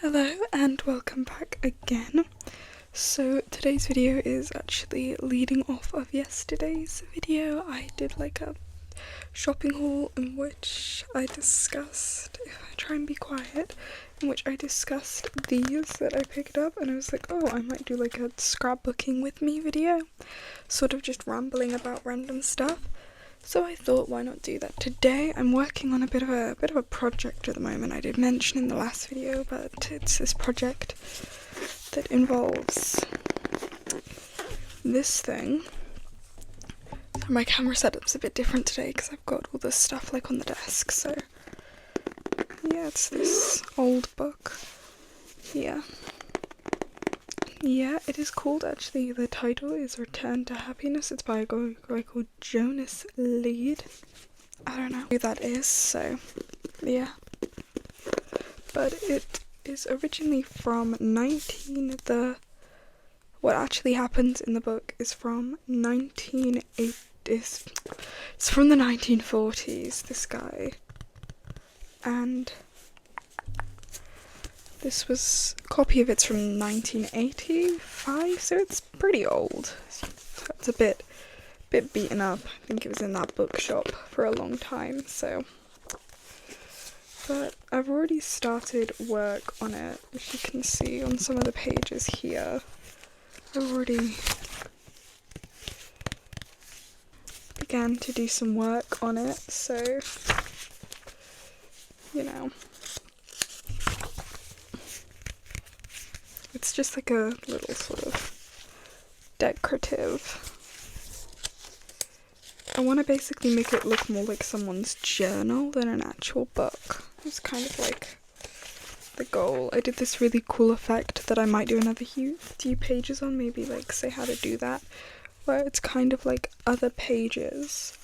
Hello and welcome back again. So today's video is actually leading off of yesterday's video. I did like a shopping haul in which I discussed, if I try and be quiet, in which I discussed these that I picked up, and I was like, oh, I might do like a scrapbooking with me video, sort of just rambling about random stuff. So I thought, why not do that? Today I'm working on a bit of a project at the moment. I did mention in the last video, but it's this project that involves this thing. So my camera setup's a bit different today because I've got all this stuff like on the desk. So yeah, it's this old book here. Yeah, it is called, actually, the title is Return to Happiness. It's by a guy called Jonas Lead. I don't know who that is, so yeah. But it is originally from what actually happens in the book is from 1980s. It's from the 1940s, this guy. And this was a copy of it's from 1985, so it's pretty old. It's a bit beaten up. I think it was in that bookshop for a long time, so. But I've already started work on it, as you can see on some of the pages here. I've already began to do some work on it, so, you know. It's just like a little sort of decorative. I want to basically make it look more like someone's journal than an actual book. It's kind of like the goal. I did this really cool effect that I might do another few pages on, maybe like say how to do that, where it's kind of like other pages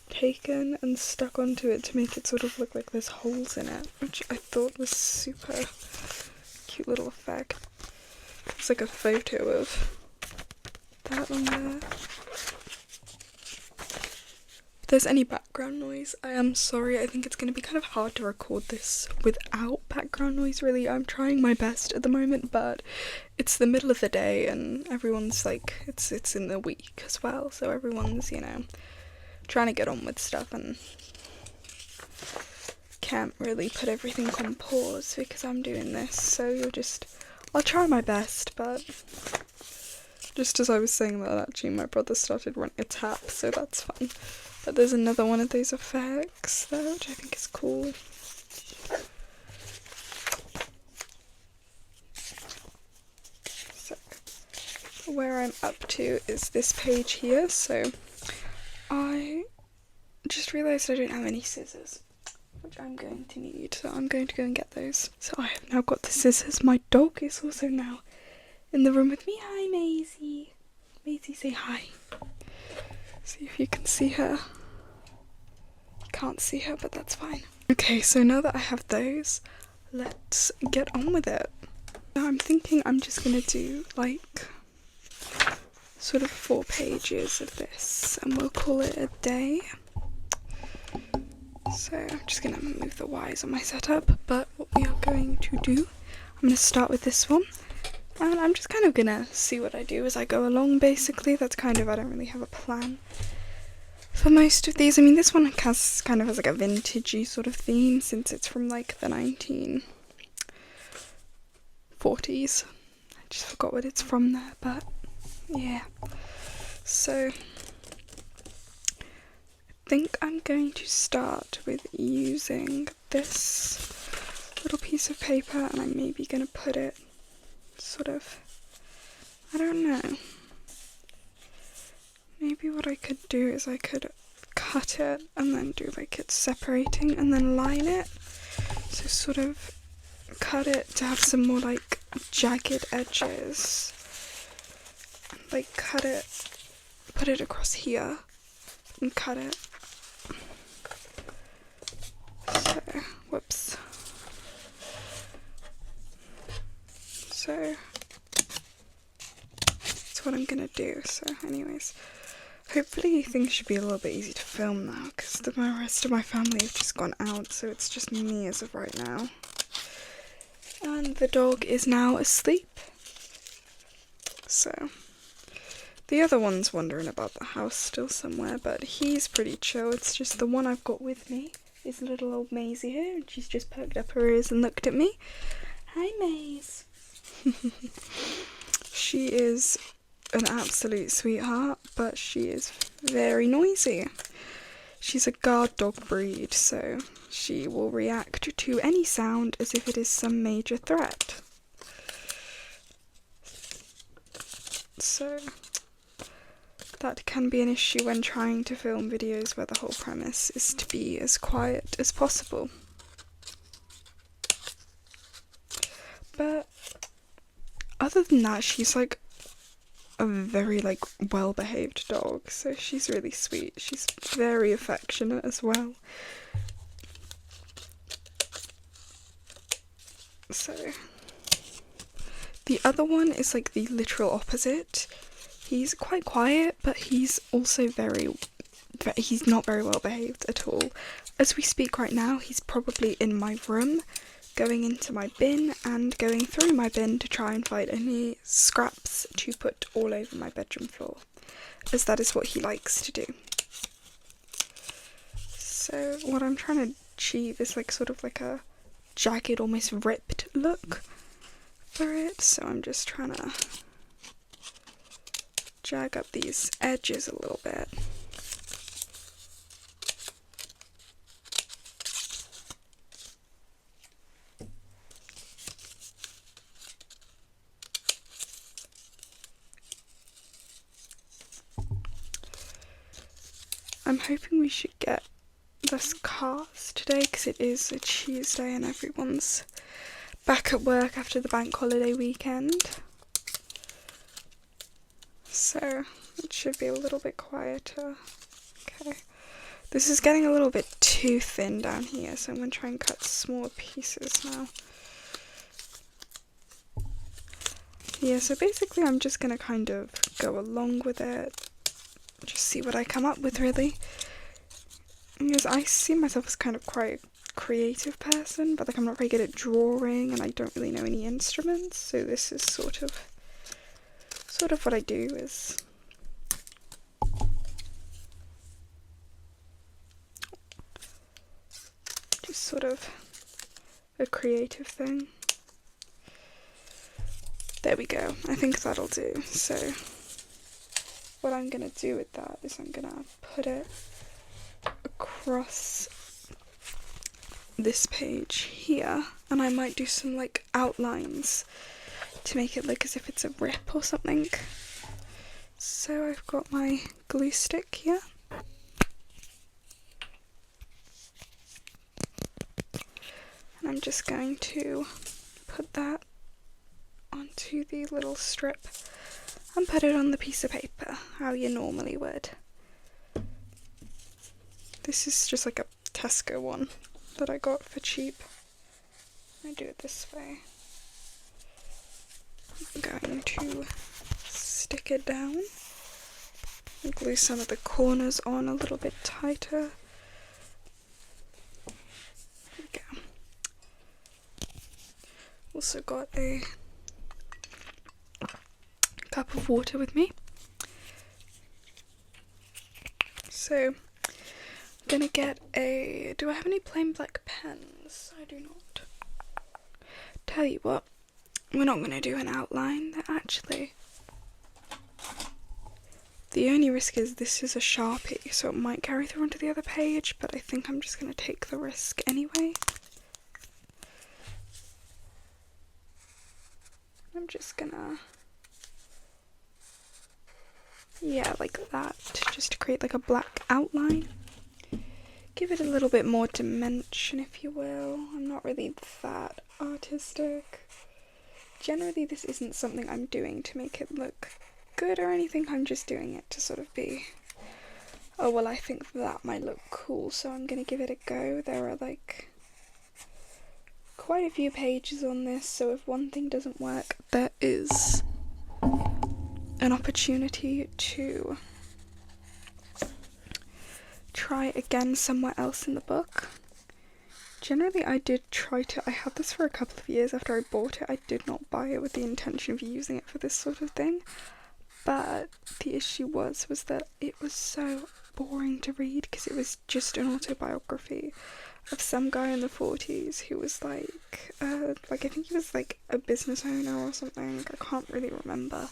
taken and stuck onto it to make it sort of look like there's holes in it, which I thought was super cute little effect. It's like a photo of that on there. If there's any background noise, I am sorry. I think it's going to be kind of hard to record this without background noise, really. I'm trying my best at the moment, but it's the middle of the day and everyone's like, it's in the week as well, so everyone's, you know, trying to get on with stuff and can't really put everything on pause because I'm doing this, so I'll try my best. But just as I was saying that, actually my brother started running a tap, so that's fun. But there's another one of those effects there, which I think is cool. So where I'm up to is this page here, so I just realised I don't have any scissors, which I'm going to need, so I'm going to go and get those. So I have now got the scissors. My dog is also now in the room with me. Hi, Maisie. Maisie, say hi. See if you can see her. You can't see her, but that's fine. Okay, so now that I have those, let's get on with it. Now I'm thinking I'm just gonna do like sort of 4 pages of this, and we'll call it a day. So I'm just going to move the Y's on my setup, but what we are going to do, I'm going to start with this one, and I'm just kind of going to see what I do as I go along, basically. That's kind of, I don't really have a plan for most of these. I mean, this one has kind of has like a vintagey sort of theme, since it's from like the 1940s. I just forgot what it's from there, but yeah. So I think I'm going to start with using this little piece of paper, and I'm maybe going to put it sort of, I don't know, maybe what I could do is I could cut it and then do like it's separating and then line it, so sort of cut it to have some more like jagged edges, and like cut it, put it across here and cut it. So, whoops. So, that's what I'm gonna do. So, anyways, hopefully things should be a little bit easy to film now, because the rest of my family have just gone out, so it's just me as of right now. And the dog is now asleep. So, the other one's wandering about the house still somewhere, but he's pretty chill. It's just the one I've got with me is little old Maisie here, and she's just perked up her ears and looked at me. Hi, Maze. She is an absolute sweetheart, but she is very noisy. She's a guard dog breed, so she will react to any sound as if it is some major threat. So that can be an issue when trying to film videos where the whole premise is to be as quiet as possible. But other than that, she's like a very well-behaved dog, so she's really sweet. She's very affectionate as well. So the other one is like the literal opposite. He's quite quiet, but he's also he's not very well behaved at all. As we speak right now, he's probably in my room, going into my bin and going through my bin to try and find any scraps to put all over my bedroom floor, as that is what he likes to do. So what I'm trying to achieve is sort of a jagged, almost ripped look for it, so I'm just trying to jag up these edges a little bit. I'm hoping we should get less cars today because it is a Tuesday and everyone's back at work after the bank holiday weekend. So it should be a little bit quieter. Okay. This is getting a little bit too thin down here, so I'm going to try and cut smaller pieces now. Yeah, so basically I'm just going to kind of go along with it. Just see what I come up with, really. Because I see myself as kind of quite a creative person, but I'm not very good at drawing and I don't really know any instruments, so this is sort of what I do is just sort of a creative thing. There we go. I think that'll do. So what I'm gonna do with that is I'm gonna put it across this page here, and I might do some outlines to make it look as if it's a rip or something. So I've got my glue stick here. And I'm just going to put that onto the little strip and put it on the piece of paper, how you normally would. This is just a Tesco one that I got for cheap. I do it this way. I'm going to stick it down and glue some of the corners on a little bit tighter. There we go. Also got a cup of water with me. So I'm gonna get do I have any plain black pens? I do not. Tell you what, we're not gonna do an outline. Actually, the only risk is this is a Sharpie, so it might carry through onto the other page, but I think I'm just gonna take the risk anyway. I'm just gonna, yeah, like that, just to create a black outline. Give it a little bit more dimension, if you will. I'm not really that artistic. Generally, this isn't something I'm doing to make it look good or anything. I'm just doing it to sort of be, oh, well, I think that might look cool, so I'm gonna give it a go. There are quite a few pages on this, so if one thing doesn't work, there is an opportunity to try again somewhere else in the book. generally I did try to, I had this for a couple of years after I bought it. I did not buy it with the intention of using it for this sort of thing, but the issue was that it was so boring to read because it was just an autobiography of some guy in the 40s who was like I think he was like a business owner or something. I can't really remember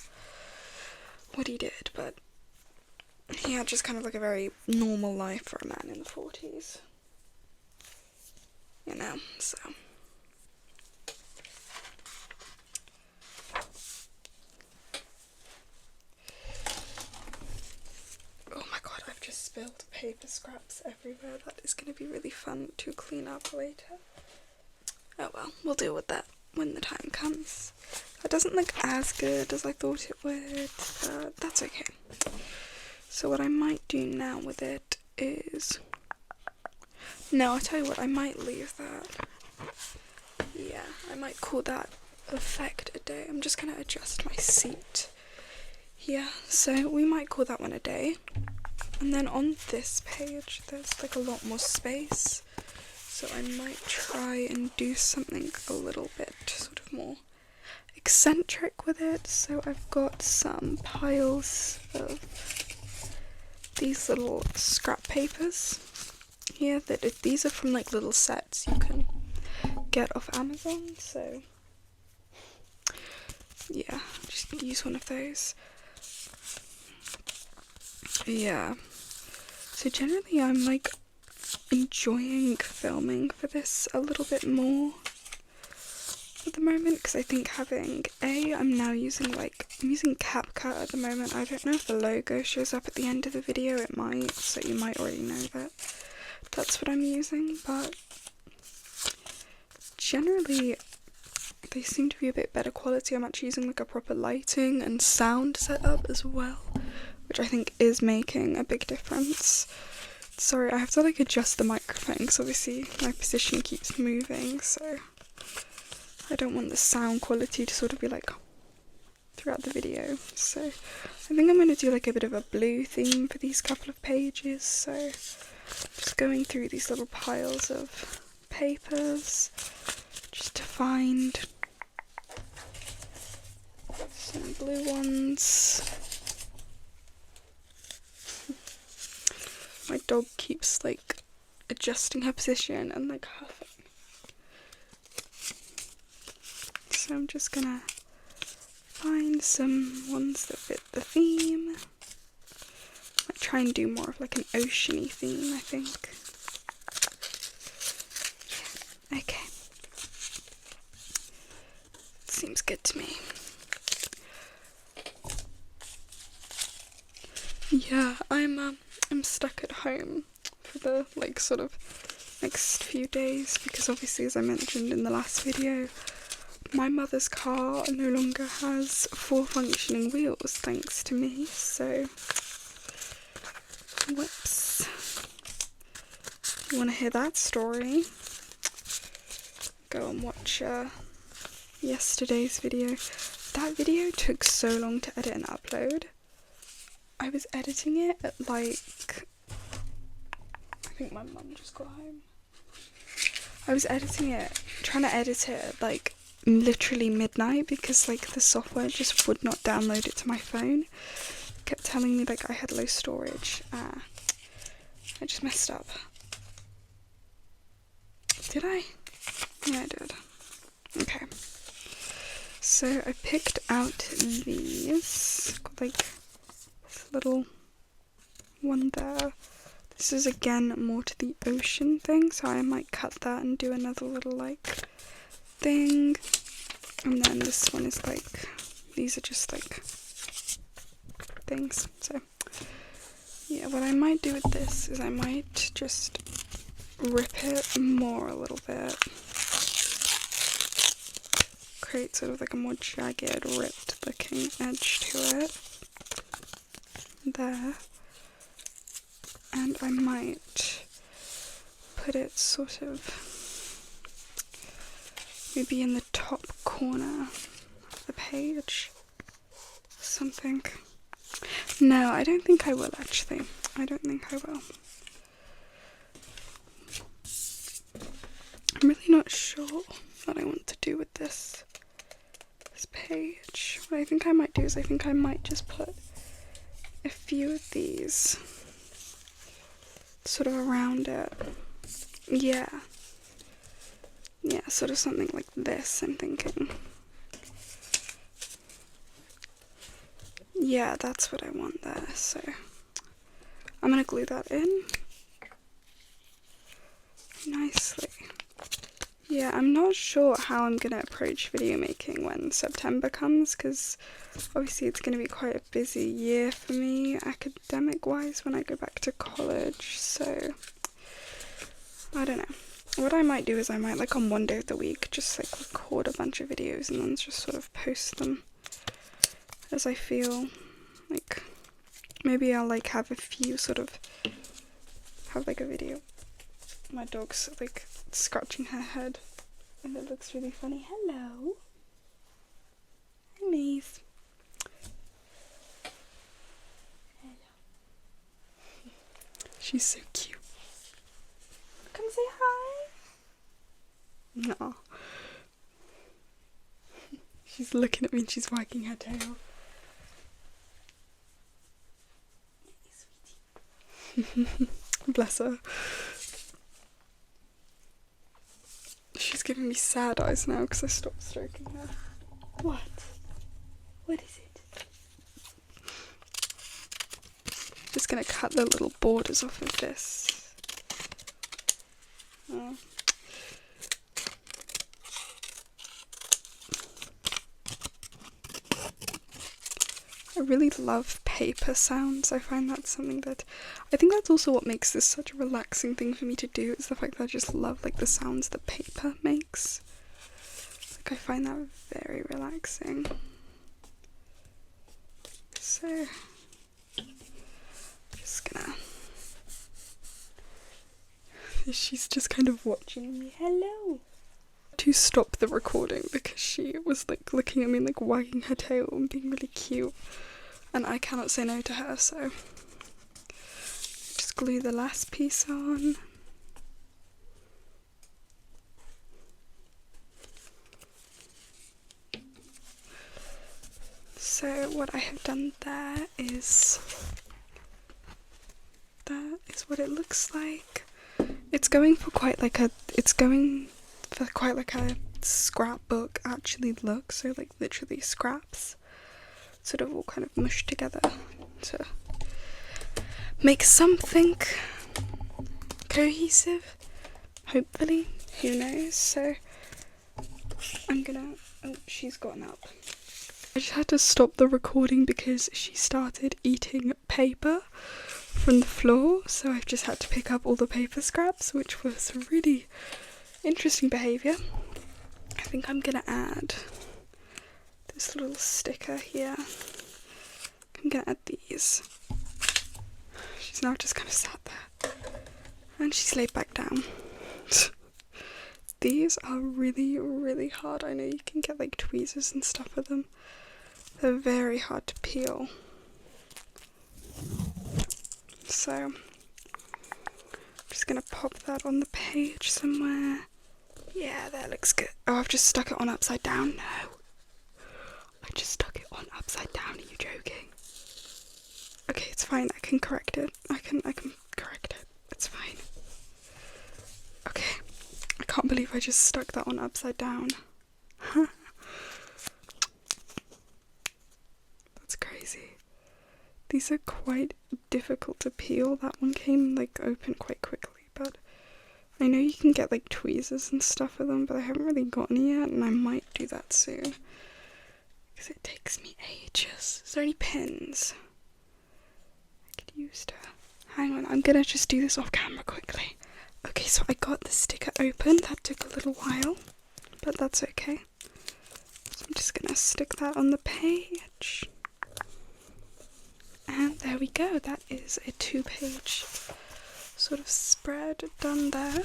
what he did, but he had just kind of like a very normal life for a man in the 40s, you know, so. Oh my god, I've just spilled paper scraps everywhere. That is going to be really fun to clean up later. Oh well, we'll deal with that when the time comes. That doesn't look as good as I thought it would, but that's okay. So what I might do now with it is... No, I'll tell you what, I might leave that. Yeah, I might call that effect a day. I'm just going to adjust my seat. Yeah, so we might call that one a day. And then on this page, there's like a lot more space. So I might try and do something a little bit sort of more eccentric with it. So I've got some piles of these little scrap papers here. These are from like little sets you can get off Amazon. So yeah, just use one of those. Yeah. So generally I'm like enjoying filming for this a little bit more at the moment, because I think I'm using CapCut at the moment. I don't know if the logo shows up at the end of the video, it might, so you might already know that that's what I'm using, but generally they seem to be a bit better quality. I'm actually using like a proper lighting and sound setup as well, which I think is making a big difference. Sorry, I have to like adjust the microphone because obviously my position keeps moving, so I don't want the sound quality to sort of be like throughout the video. So I think I'm going to do like a bit of a blue theme for these couple of pages. So just going through these little piles of papers just to find some blue ones. My dog keeps like adjusting her position and like huffing. So I'm just gonna find some ones that fit the theme. Might try and do more of like an oceany theme, I think. Okay. Seems good to me. Yeah, I'm stuck at home for the like sort of next few days because obviously, as I mentioned in the last video, my mother's car no longer has 4 functioning wheels thanks to me, so whoops. If you want to hear that story, go and watch yesterday's video. That video took so long to edit and upload. I was editing it at like, I think my mum just got home. I was trying to edit it at like literally midnight because like the software just would not download it to my phone. It kept telling me like I had low storage. I just messed up. Did I? Yeah, I did. Okay. So I picked out these. Got like this little one there. This is again more to the ocean thing, so I might cut that and do another little like thing. And then this one is like, these are just like things. So yeah, what I might do with this is I might just rip it more a little bit. Create sort of like a more jagged, ripped looking edge to it. There. And I might put it sort of maybe in the top corner of the page. Something. No, I don't think I will actually. I don't think I will. I'm really not sure what I want to do with this page. What I think I might do is I think I might just put a few of these sort of around it. Yeah, sort of something like this, I'm thinking. Yeah, that's what I want there, so I'm gonna glue that in nicely. Yeah, I'm not sure how I'm gonna approach video making when September comes, because obviously it's gonna be quite a busy year for me academic wise when I go back to college, so I don't know. What I might do is I might, like, on one day of the week just like record a bunch of videos and then just sort of post them as I feel. Like, maybe I'll like have a few sort of, have like a video. My dog's like scratching her head and it looks really funny. Hello. Hi, Maeve. Hello. She's so cute. Come say hi. No. She's looking at me and she's wagging her tail. Bless her. She's giving me sad eyes now because I stopped stroking her. What? What is it? Just gonna cut the little borders off of this. Oh. I really love paper sounds. I find that's something that, I think that's also what makes this such a relaxing thing for me to do, is the fact that I just love like the sounds that paper makes. Like, I find that very relaxing. So, just gonna, she's just kind of watching me. Hello. To stop the recording because she was like looking at me like wagging her tail and being really cute, and I cannot say no to her, so just glue the last piece on. So what I have done there is, that is what it looks like. It's going for quite like a, scrapbook actually look, so like literally scraps sort of all kind of mushed together to make something cohesive, hopefully, who knows. So I'm gonna, oh, she's gotten up. I just had to stop the recording because she started eating paper from the floor, so I've just had to pick up all the paper scraps, which was really interesting behaviour. I think I'm gonna add this little sticker here. I'm gonna add these. She's now just kind of sat there and she's laid back down. These are really, really hard. I know you can get like tweezers and stuff for them. They're very hard to peel. So I'm just gonna pop that on the page somewhere. Yeah, that looks good. Oh, I've just stuck it on upside down. No. I just stuck it on upside down. Are you joking? Okay, it's fine. I can correct it. I can correct it. It's fine. Okay. I can't believe I just stuck that on upside down. That's crazy. These are quite difficult to peel. That one came like open quite quickly, but I know you can get like tweezers and stuff for them, but I haven't really got any yet, and I might do that soon because it takes me ages. Is there any pins? I could use to. Hang on, I'm gonna just do this off camera quickly. Okay, so I got the sticker open. That took a little while, but that's okay. So I'm just gonna stick that on the page. And there we go. That is a 2-page sort of spread done there.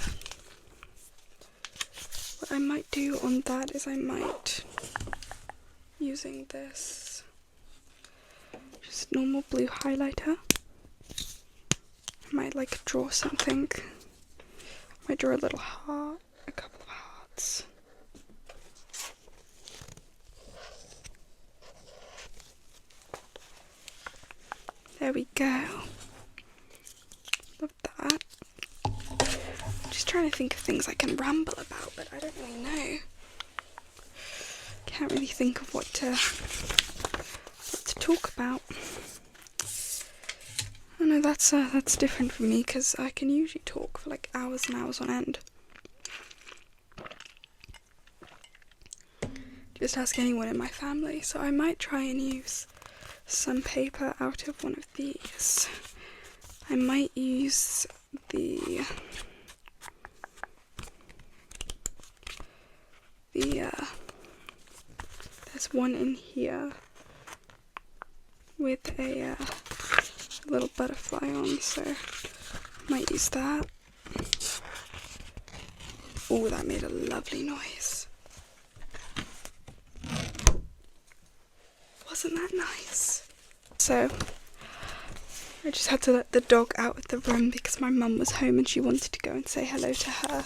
What I might do on that is I might, using this just normal blue highlighter, I might like draw something. I might draw a little heart, a couple of dots. There we go. Love that. I'm just trying to think of things I can ramble about, but I don't really know. Can't really think of what to talk about. I know that's different for me because I can usually talk for like hours and hours on end. Just ask anyone in my family. So I might try and use some paper out of one of these. I might use there's one in here with a little butterfly on, so I might use that. Oh, that made a lovely noise. Wasn't that nice? So I just had to let the dog out of the room because my mum was home and she wanted to go and say hello to her.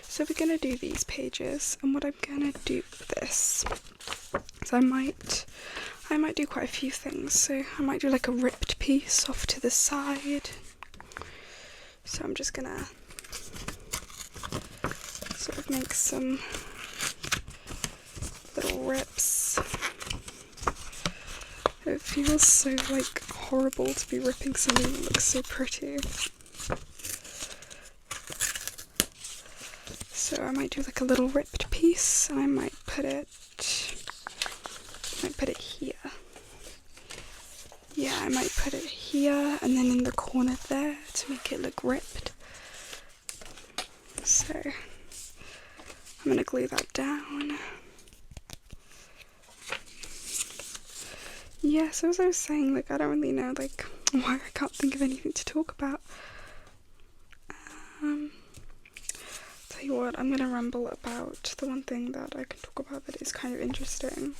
So we're gonna do these pages, and what I'm gonna do with this is I might do quite a few things. So I might do like a ripped piece off to the side. So I'm just gonna sort of make some little rips. It feels so like horrible to be ripping something that looks so pretty. So I might do like a little ripped piece, and I might put it here. Yeah, I might put it here and then in the corner there to make it look ripped. So I'm gonna glue that down. Yeah, so as I was saying, like I don't really know like why I can't think of anything to talk about. Tell you what, I'm gonna ramble about the one thing that I can talk about that is kind of interesting.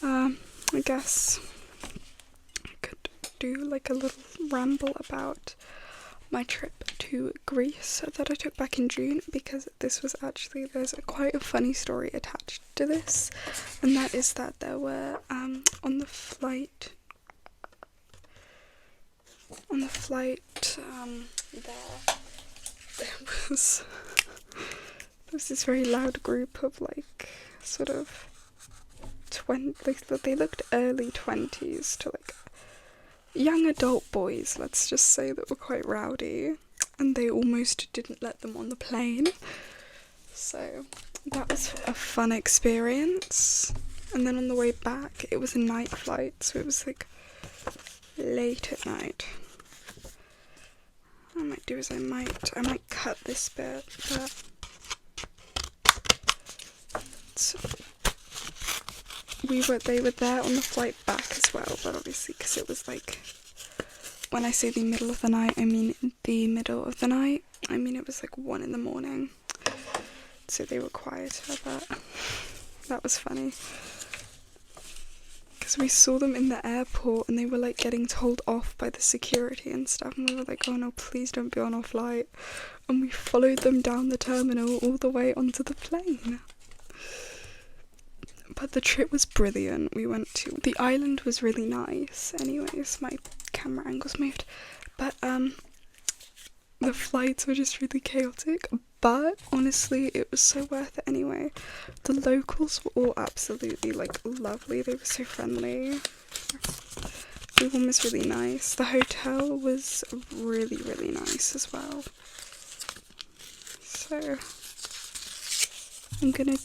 I guess I could do like a little ramble about my trip to Greece that I took back in June, because this was actually, there's quite a funny story attached to this, and that is that there were on the flight there was this very loud group of like sort of 20, they looked early 20s to like young adult boys, let's just say, that were quite rowdy, and they almost didn't let them on the plane. So that was a fun experience. And then on the way back, it was a night flight, so it was like late at night. What I might do is I might cut this bit, but they were there on the flight back as well, but obviously because it was like, when I say the middle of the night, I mean the middle of the night. I mean it was like 1 a.m, so they were quieter, but that was funny. Because we saw them in the airport and they were like getting told off by the security and stuff, and we were like, oh no, please don't be on our flight. And we followed them down the terminal all the way onto the plane. But the trip was brilliant. We went to, the island was really nice. Anyways, my camera angle's moved. But the flights were just really chaotic. But honestly, it was so worth it anyway. The locals were all absolutely like lovely. They were so friendly. Everyone was really nice. The hotel was really, really nice as well. So I'm gonna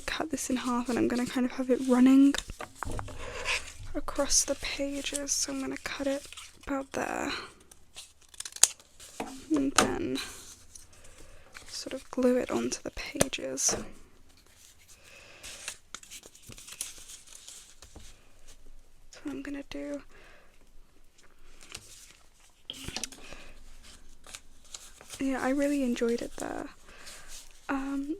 cut this in half, and I'm gonna kind of have it running across the pages. So I'm gonna cut it about there, and then sort of glue it onto the pages. That's what I'm gonna do. Yeah, I really enjoyed it there.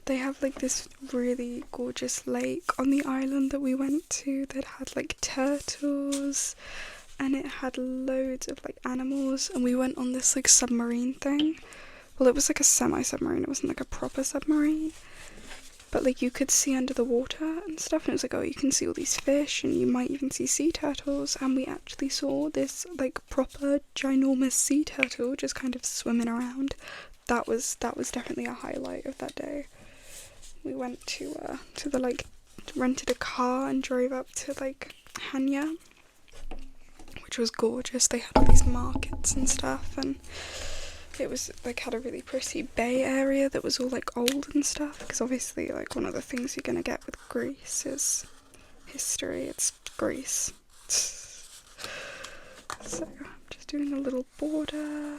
They have like this really gorgeous lake on the island that we went to that had like turtles, and it had loads of like animals, and we went on this like submarine thing well, it was like a semi-submarine, it wasn't like a proper submarine, but like you could see under the water and stuff, and it was like, oh, you can see all these fish and you might even see sea turtles, and we actually saw this like proper ginormous sea turtle just kind of swimming around. That was definitely a highlight of that day. We went to the like, rented a car and drove up to like Hanya, which was gorgeous. They had all these markets and stuff, and it was like had a really pretty bay area that was all like old and stuff, because obviously like one of the things you're gonna get with Greece is history. It's Greece. So I'm just doing a little border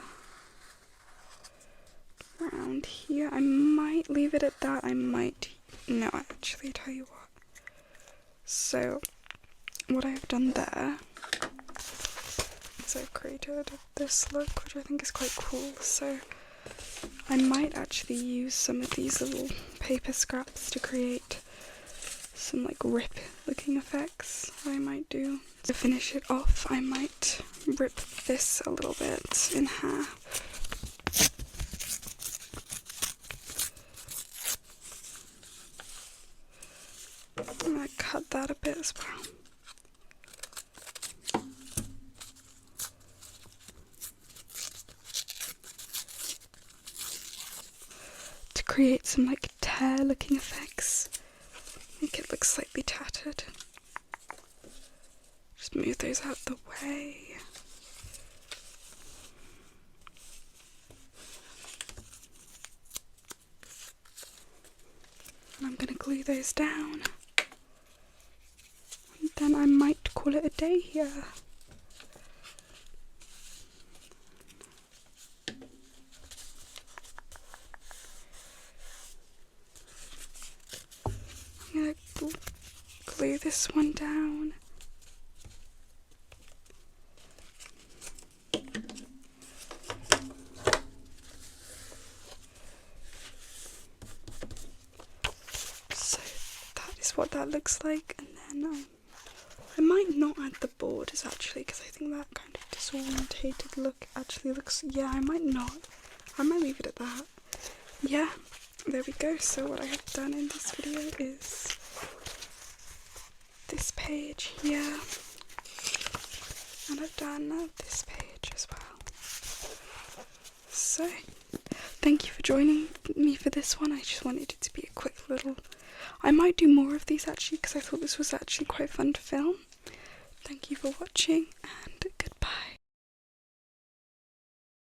around here. I might leave it at that. I might, no, actually, tell you what. So what I've done there is I've created this look, which I think is quite cool. So I might actually use some of these little paper scraps to create some like rip looking effects. I might do. To finish it off, I might rip this a little bit in half. I'm gonna cut that a bit as well. To create some like tear looking effects. Make it look slightly tattered. Just move those out of the way. And I'm gonna glue those down. And then I might call it a day here. I'm gonna glue this one down. So that is what that looks like, and then I might not add the borders actually, because I think that kind of disorientated look actually looks, yeah, I might not. I might leave it at that. Yeah, there we go. So what I have done in this video is this page here, and I've done this page as well. So thank you for joining me for this one. I just wanted it to be a quick little, I might do more of these actually, because I thought this was actually quite fun to film. Thank you for watching, and